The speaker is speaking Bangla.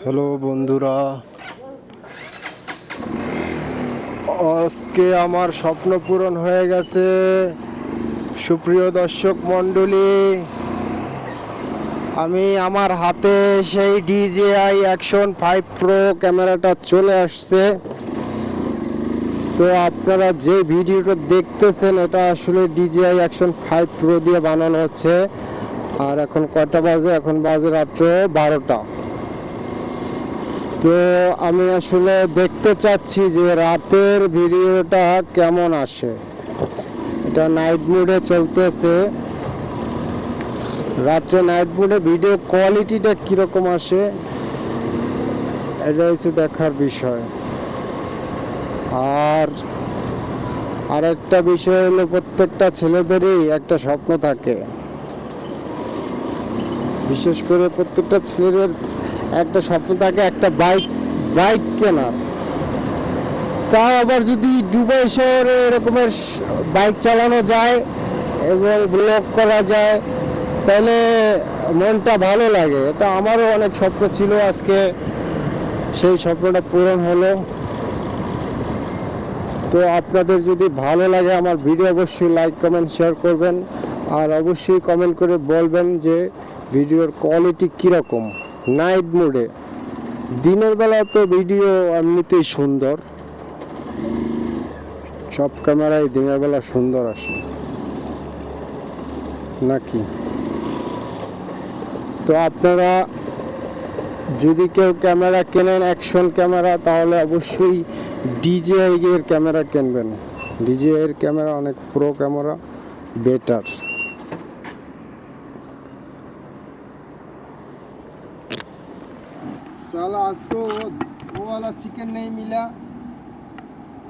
হ্যালো বন্ধুরা, আজকে আমার স্বপ্ন পূরণ হয়ে গেছে। সুপ্রিয় দর্শক মণ্ডলী, আমি আমার হাতে সেই DJI Action 5 Pro ক্যামেরাটা চলে আসছে। তো আপনারা যে ভিডিওটা দেখতেছেন এটা আসলে DJI Action 5 Pro দিয়ে বানানো হচ্ছে। আর এখন কয়টা বাজে? এখন বাজে রাত্র 12টা। তো আমি আসলে দেখতে চাচ্ছি যে রাতের ভিডিওটা কেমন আসে। এটা নাইট মোডে চলতেছে। রাত্রে নাইট মোডে ভিডিও কোয়ালিটিটা কীরকম আসে এটা হচ্ছে দেখার বিষয়। আর আরেকটা বিষয় হলো, প্রত্যেকটা ছেলেদেরই একটা স্বপ্ন থাকে, বিশেষ করে প্রত্যেকটা ছেলেদের একটা স্বপ্ন থাকে একটা বাইক কেনার। তাও আবার যদি দুবাই শহরে এরকমের বাইক চালানো যায় এবং ব্লগ করা যায় তাহলে মনটা ভালো লাগে। এটা আমারও অনেক স্বপ্ন ছিল, আজকে সেই স্বপ্নটা পূরণ হলো। তো আপনাদের যদি ভালো লাগে আমার ভিডিও অবশ্যই লাইক কমেন্ট শেয়ার করবেন, আর অবশ্যই কমেন্ট করে বলবেন যে ভিডিওর কোয়ালিটি কীরকম নাইট মোডে। দিনের বেলা তো ভিডিও এমনিতেই সুন্দর, সব ক্যামেরাই দিনের বেলা সুন্দর আসে নাকি? তো আপনারা যদি কেউ ক্যামেরা কেনেন অ্যাকশন ক্যামেরা, তাহলে অবশ্যই DJI এর ক্যামেরা কিনবেন। DJI এর ক্যামেরা অনেক প্রো ক্যামেরা, बेटर। साला आज तो वो वाला चिकन नहीं मिला।